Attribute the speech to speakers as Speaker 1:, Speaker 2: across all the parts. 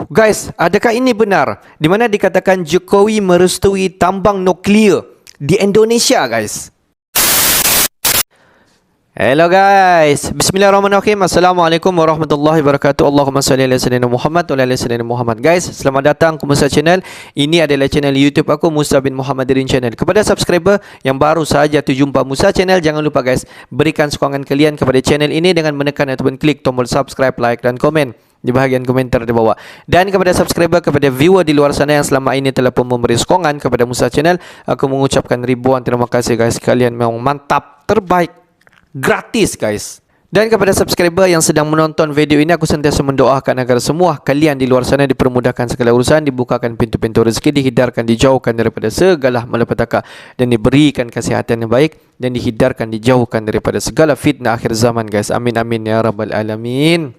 Speaker 1: Guys, adakah ini benar? Di mana dikatakan Jokowi merestui tambang nuklear di Indonesia, guys? Hello guys, bismillahirrahmanirrahim. Assalamualaikum warahmatullahi wabarakatuh. Allahumma salli ala sayyidina Muhammad wa ala sayyidina Muhammad. Guys, selamat datang ke Musa Channel. Ini adalah channel YouTube aku, Musa bin Muhammadirin Channel. Kepada subscriber yang baru saja jumpa Musa Channel, jangan lupa guys, berikan sokongan kalian kepada channel ini dengan menekan ataupun klik tombol subscribe, like dan komen di bahagian komentar di bawah. Dan kepada subscriber, kepada viewer di luar sana yang selama ini telah pun memberi sokongan kepada Musa Channel, aku mengucapkan ribuan terima kasih guys. Kalian memang mantap, terbaik, gratis guys. Dan kepada subscriber yang sedang menonton video ini, aku sentiasa mendoakan agar semua kalian di luar sana dipermudahkan segala urusan, dibukakan pintu-pintu rezeki, dihindarkan, dijauhkan daripada segala malapetaka, dan diberikan kesihatan yang baik, dan dihindarkan, dijauhkan daripada segala fitnah akhir zaman guys. Amin amin ya rabbal alamin.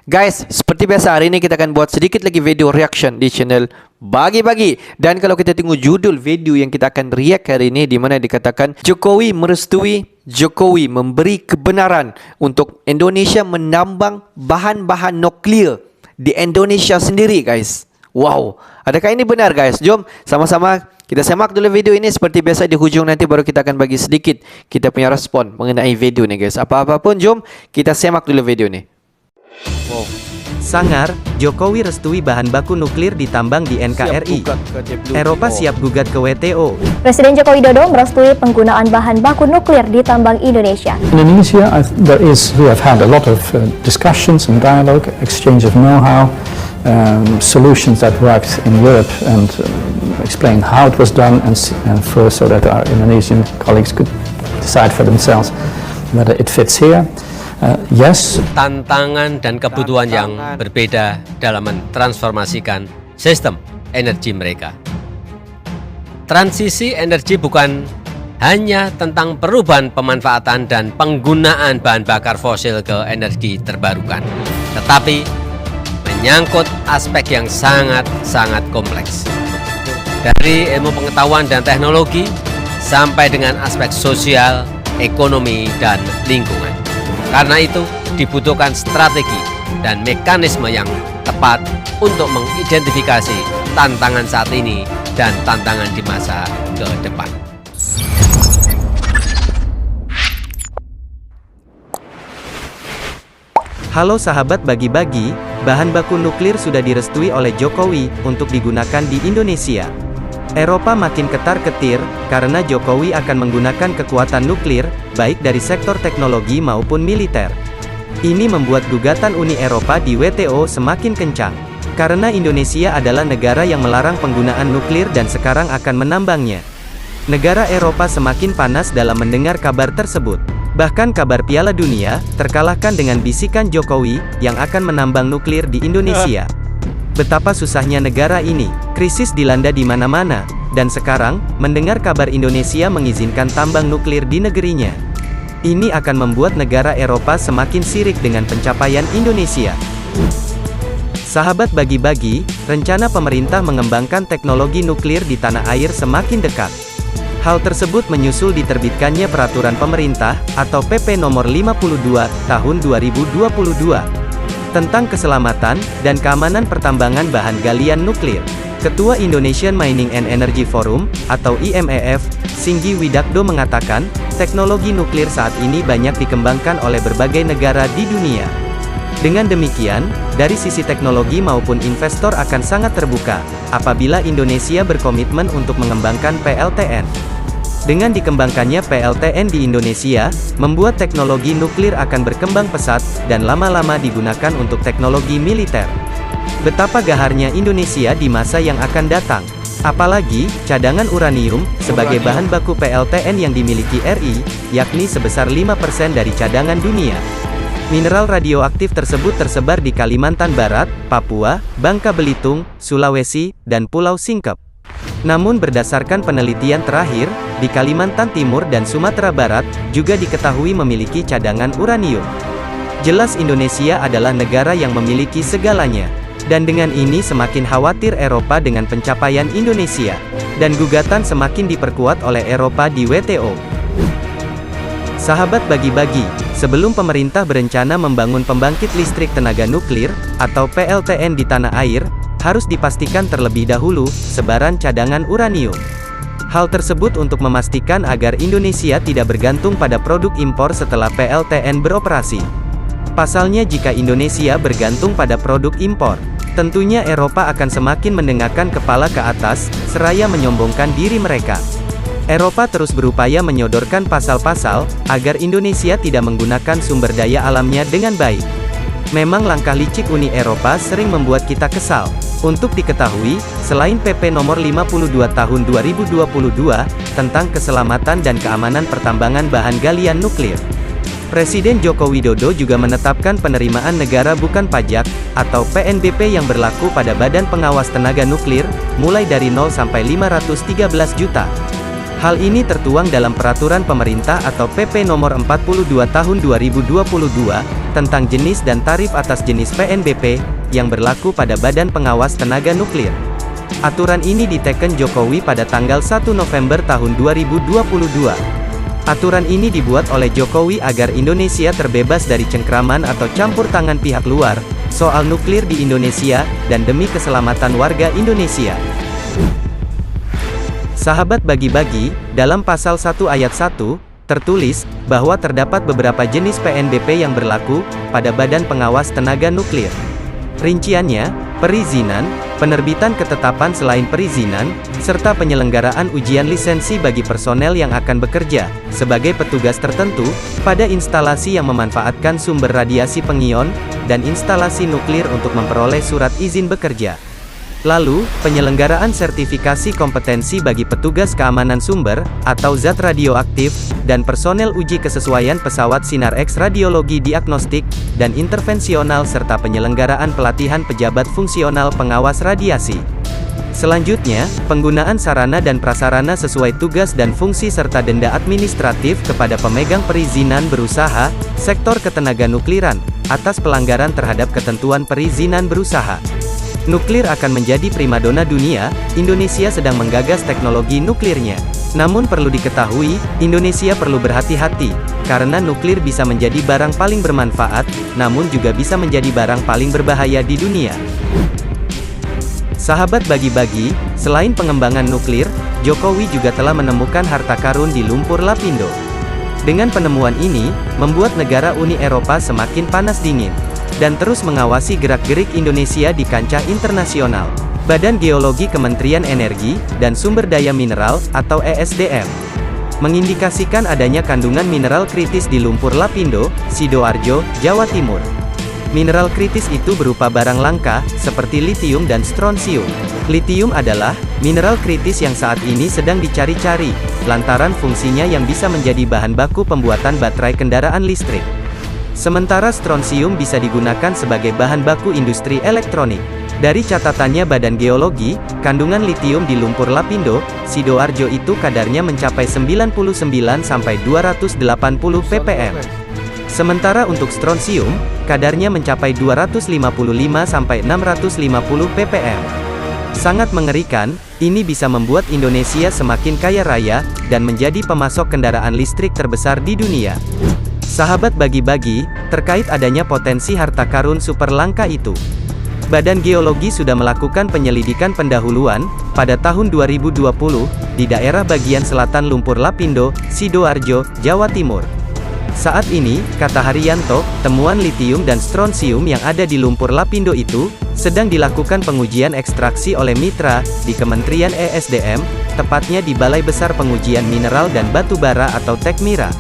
Speaker 1: Guys, seperti biasa hari ini kita akan buat sedikit lagi video reaction di channel Bagi-Bagi. Dan kalau kita tengok judul video yang kita akan react hari ini, di mana dikatakan Jokowi merestui, Jokowi memberi kebenaran untuk Indonesia menambang bahan-bahan nuklear di Indonesia sendiri guys. Wow, adakah ini benar guys? Jom sama-sama kita semak dulu video ini. Seperti biasa di hujung nanti baru kita akan bagi sedikit kita punya respon mengenai video ni guys. Apa-apa pun jom kita semak dulu video ni.
Speaker 2: Wow. Sangar, Jokowi restui bahan baku nuklir ditambang di NKRI. Eropa siap gugat ke WTO.
Speaker 3: Presiden Joko Widodo merestui penggunaan bahan baku nuklir di tambang Indonesia.
Speaker 4: Indonesia, we have had a lot of discussions and dialogue, exchange of know-how, solutions that worked in Europe, and explain how it was done, and so that our Indonesian colleagues could decide for themselves whether it fits here. Yes.
Speaker 5: Tantangan dan kebutuhan yang berbeda dalam mentransformasikan sistem energi mereka. Transisi energi bukan hanya tentang perubahan pemanfaatan dan penggunaan bahan bakar fosil ke energi terbarukan, tetapi menyangkut aspek yang sangat kompleks. Dari ilmu pengetahuan dan teknologi sampai dengan aspek sosial, ekonomi, dan lingkungan. Karena itu dibutuhkan strategi dan mekanisme yang tepat untuk mengidentifikasi tantangan saat ini dan tantangan di masa ke depan.
Speaker 2: Halo sahabat Bagi-Bagi, bahan baku nuklir sudah direstui oleh Jokowi untuk digunakan di Indonesia. Eropa makin ketar-ketir karena Jokowi akan menggunakan kekuatan nuklir, baik dari sektor teknologi maupun militer. Ini membuat gugatan Uni Eropa di WTO semakin kencang, karena Indonesia adalah negara yang melarang penggunaan nuklir dan sekarang akan menambangnya. Negara Eropa semakin panas dalam mendengar kabar tersebut. Bahkan kabar Piala Dunia terkalahkan dengan bisikan Jokowi yang akan menambang nuklir di Indonesia. Betapa susahnya negara ini, krisis dilanda di mana-mana, dan sekarang, mendengar kabar Indonesia mengizinkan tambang nuklir di negerinya. Ini akan membuat negara Eropa semakin sirik dengan pencapaian Indonesia. Sahabat Bagi-Bagi, rencana pemerintah mengembangkan teknologi nuklir di tanah air semakin dekat. Hal tersebut menyusul diterbitkannya Peraturan Pemerintah, atau PP Nomor 52, Tahun 2022. Tentang keselamatan dan keamanan pertambangan bahan galian nuklir. Ketua Indonesian Mining and Energy Forum, atau IMEF, Singgi Widakdo mengatakan, teknologi nuklir saat ini banyak dikembangkan oleh berbagai negara di dunia. Dengan demikian, dari sisi teknologi maupun investor akan sangat terbuka, apabila Indonesia berkomitmen untuk mengembangkan PLTN. Dengan dikembangkannya PLTN di Indonesia, membuat teknologi nuklir akan berkembang pesat, dan lama-lama digunakan untuk teknologi militer. Betapa gaharnya Indonesia di masa yang akan datang. Apalagi, cadangan uranium, sebagai bahan baku PLTN yang dimiliki RI, yakni sebesar 5% dari cadangan dunia. Mineral radioaktif tersebut tersebar di Kalimantan Barat, Papua, Bangka Belitung, Sulawesi, dan Pulau Singkep. Namun berdasarkan penelitian terakhir, di Kalimantan Timur dan Sumatera Barat, juga diketahui memiliki cadangan uranium. Jelas Indonesia adalah negara yang memiliki segalanya. Dan dengan ini semakin khawatir Eropa dengan pencapaian Indonesia. Dan gugatan semakin diperkuat oleh Eropa di WTO. Sahabat bagi-bagi, sebelum pemerintah berencana membangun pembangkit listrik tenaga nuklir, atau PLTN di tanah air, harus dipastikan terlebih dahulu, sebaran cadangan uranium. Hal tersebut untuk memastikan agar Indonesia tidak bergantung pada produk impor setelah PLTN beroperasi. Pasalnya jika Indonesia bergantung pada produk impor, tentunya Eropa akan semakin mendengakkan kepala ke atas, seraya menyombongkan diri mereka. Eropa terus berupaya menyodorkan pasal-pasal, agar Indonesia tidak menggunakan sumber daya alamnya dengan baik. Memang langkah licik Uni Eropa sering membuat kita kesal. Untuk diketahui, selain PP nomor 52 tahun 2022, tentang keselamatan dan keamanan pertambangan bahan galian nuklir, Presiden Joko Widodo juga menetapkan penerimaan negara bukan pajak, atau PNBP yang berlaku pada Badan Pengawas Tenaga Nuklir, mulai dari 0 sampai 513 juta. Hal ini tertuang dalam Peraturan Pemerintah atau PP nomor 42 tahun 2022, tentang jenis dan tarif atas jenis PNBP, yang berlaku pada Badan Pengawas Tenaga Nuklir. Aturan ini diteken Jokowi pada tanggal 1 November tahun 2022. Aturan ini dibuat oleh Jokowi agar Indonesia terbebas dari cengkraman atau campur tangan pihak luar, soal nuklir di Indonesia, dan demi keselamatan warga Indonesia. Sahabat bagi-bagi, dalam pasal 1 ayat 1, tertulis, bahwa terdapat beberapa jenis PNBP yang berlaku, pada Badan Pengawas Tenaga Nuklir. Rinciannya, perizinan, penerbitan ketetapan selain perizinan, serta penyelenggaraan ujian lisensi bagi personel yang akan bekerja, sebagai petugas tertentu, pada instalasi yang memanfaatkan sumber radiasi pengion, dan instalasi nuklir untuk memperoleh surat izin bekerja. Lalu, penyelenggaraan sertifikasi kompetensi bagi petugas keamanan sumber, atau zat radioaktif, dan personel uji kesesuaian pesawat sinar X radiologi diagnostik, dan intervensional serta penyelenggaraan pelatihan pejabat fungsional pengawas radiasi. Selanjutnya, penggunaan sarana dan prasarana sesuai tugas dan fungsi serta denda administratif kepada pemegang perizinan berusaha, sektor ketenaganukliran, atas pelanggaran terhadap ketentuan perizinan berusaha. Nuklir akan menjadi primadona dunia, Indonesia sedang menggagas teknologi nuklirnya. Namun perlu diketahui, Indonesia perlu berhati-hati, karena nuklir bisa menjadi barang paling bermanfaat, namun juga bisa menjadi barang paling berbahaya di dunia. Sahabat bagi-bagi, selain pengembangan nuklir, Jokowi juga telah menemukan harta karun di lumpur Lapindo. Dengan penemuan ini, membuat negara Uni Eropa semakin panas dingin, dan terus mengawasi gerak-gerik Indonesia di kancah internasional. Badan Geologi Kementerian Energi dan Sumber Daya Mineral, atau ESDM, mengindikasikan adanya kandungan mineral kritis di lumpur Lapindo, Sidoarjo, Jawa Timur. Mineral kritis itu berupa barang langka, seperti litium dan strontium. Litium adalah mineral kritis yang saat ini sedang dicari-cari, lantaran fungsinya yang bisa menjadi bahan baku pembuatan baterai kendaraan listrik. Sementara strontium bisa digunakan sebagai bahan baku industri elektronik. Dari catatannya Badan Geologi, kandungan litium di lumpur Lapindo, Sidoarjo itu kadarnya mencapai 99 sampai 280 ppm. Sementara untuk strontium, kadarnya mencapai 255 sampai 650 ppm. Sangat mengerikan, ini bisa membuat Indonesia semakin kaya raya, dan menjadi pemasok kendaraan listrik terbesar di dunia. Sahabat bagi-bagi, terkait adanya potensi harta karun super langka itu, Badan Geologi sudah melakukan penyelidikan pendahuluan, pada tahun 2020, di daerah bagian selatan lumpur Lapindo, Sidoarjo, Jawa Timur. Saat ini, kata Haryanto, temuan litium dan strontium yang ada di lumpur Lapindo itu, sedang dilakukan pengujian ekstraksi oleh mitra, di Kementerian ESDM, tepatnya di Balai Besar Pengujian Mineral dan Batu Bara atau Tekmira.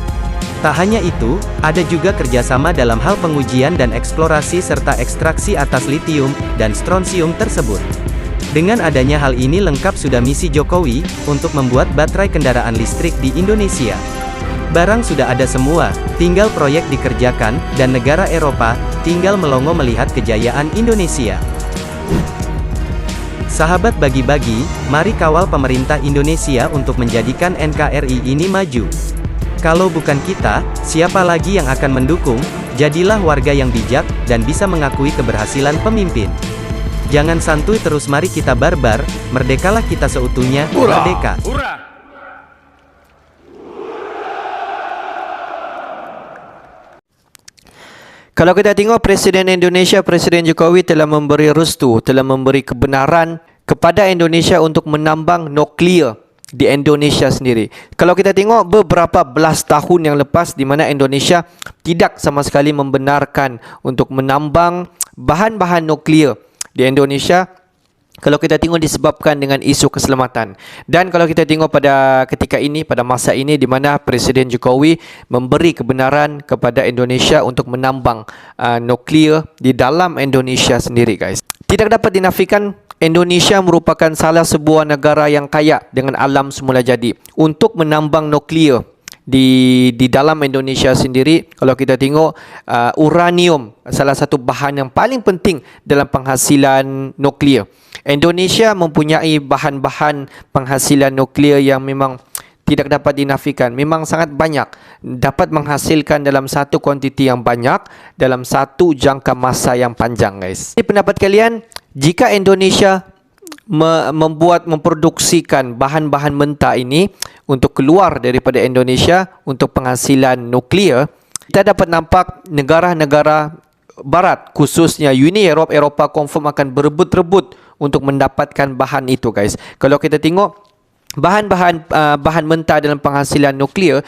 Speaker 2: Tak hanya itu, ada juga kerjasama dalam hal pengujian dan eksplorasi serta ekstraksi atas litium dan strontium tersebut. Dengan adanya hal ini lengkap sudah misi Jokowi, untuk membuat baterai kendaraan listrik di Indonesia. Barang sudah ada semua, tinggal proyek dikerjakan, dan negara Eropa, tinggal melongo melihat kejayaan Indonesia. Sahabat bagi-bagi, mari kawal pemerintah Indonesia untuk menjadikan NKRI ini maju. Kalau bukan kita, siapa lagi yang akan mendukung? Jadilah warga yang bijak, dan bisa mengakui keberhasilan pemimpin. Jangan santuy terus, mari kita barbar, merdekalah kita seutuhnya, merdeka.
Speaker 1: Kalau kita tengok Presiden Indonesia, Presiden Jokowi telah memberi restu, telah memberi kebenaran kepada Indonesia untuk menambang nuklear di Indonesia sendiri. Kalau kita tengok beberapa belas tahun yang lepas di mana Indonesia tidak sama sekali membenarkan untuk menambang bahan-bahan nuklear di Indonesia, kalau kita tengok disebabkan dengan isu keselamatan. Dan kalau kita tengok pada ketika ini, pada masa ini di mana Presiden Jokowi memberi kebenaran kepada Indonesia untuk menambang nuklear di dalam Indonesia sendiri, guys. Tidak dapat dinafikan Indonesia merupakan salah sebuah negara yang kaya dengan alam semula jadi. Untuk menambang nuklear di dalam Indonesia sendiri, kalau kita tengok uranium salah satu bahan yang paling penting dalam penghasilan nuklear. Indonesia mempunyai bahan-bahan penghasilan nuklear yang memang tidak dapat dinafikan. Memang sangat banyak, dapat menghasilkan dalam satu kuantiti yang banyak dalam satu jangka masa yang panjang, guys. Jadi pendapat kalian, jika Indonesia memproduksikan bahan-bahan mentah ini untuk keluar daripada Indonesia untuk penghasilan nuklear, kita dapat nampak negara-negara barat, khususnya Uni Eropah confirm akan berebut-rebut untuk mendapatkan bahan itu, guys. Kalau kita tengok bahan mentah dalam penghasilan nuklear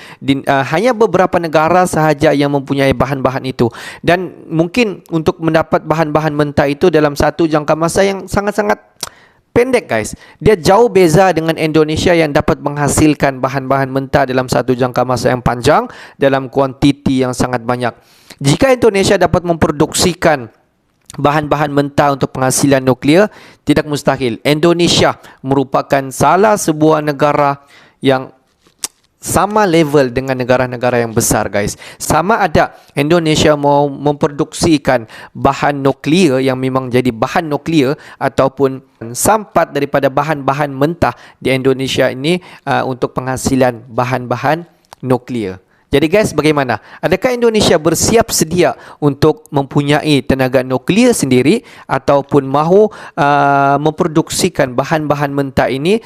Speaker 1: hanya beberapa negara sahaja yang mempunyai bahan-bahan itu, dan mungkin untuk mendapat bahan-bahan mentah itu dalam satu jangka masa yang sangat-sangat pendek, guys. Dia jauh beza dengan Indonesia yang dapat menghasilkan bahan-bahan mentah dalam satu jangka masa yang panjang dalam kuantiti yang sangat banyak. Jika Indonesia dapat memproduksikan bahan-bahan mentah untuk penghasilan nuklear, tidak mustahil Indonesia merupakan salah sebuah negara yang sama level dengan negara-negara yang besar, guys. Sama ada Indonesia mau memproduksikan bahan nuklear yang memang jadi bahan nuklear ataupun sampat daripada bahan-bahan mentah di Indonesia ini untuk penghasilan bahan-bahan nuklear. Jadi, guys, bagaimana? Adakah Indonesia bersiap sedia untuk mempunyai tenaga nuklear sendiri ataupun mahu memproduksikan bahan-bahan mentah ini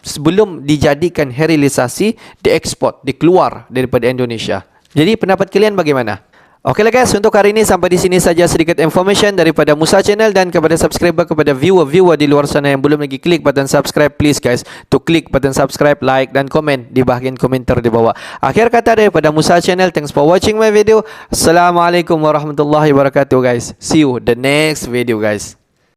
Speaker 1: sebelum dijadikan sterilisasi, diekspor, dikeluar daripada Indonesia? Jadi, pendapat kalian bagaimana? Okeylah, guys, untuk hari ini sampai di sini saja sedikit information daripada Musa Channel, dan kepada subscriber, kepada viewer di luar sana yang belum lagi klik button subscribe, please guys to klik button subscribe, like dan komen di bahagian komentar di bawah. Akhir kata daripada Musa Channel, thanks for watching my video. Assalamualaikum warahmatullahi wabarakatuh, guys. See you the next video, guys.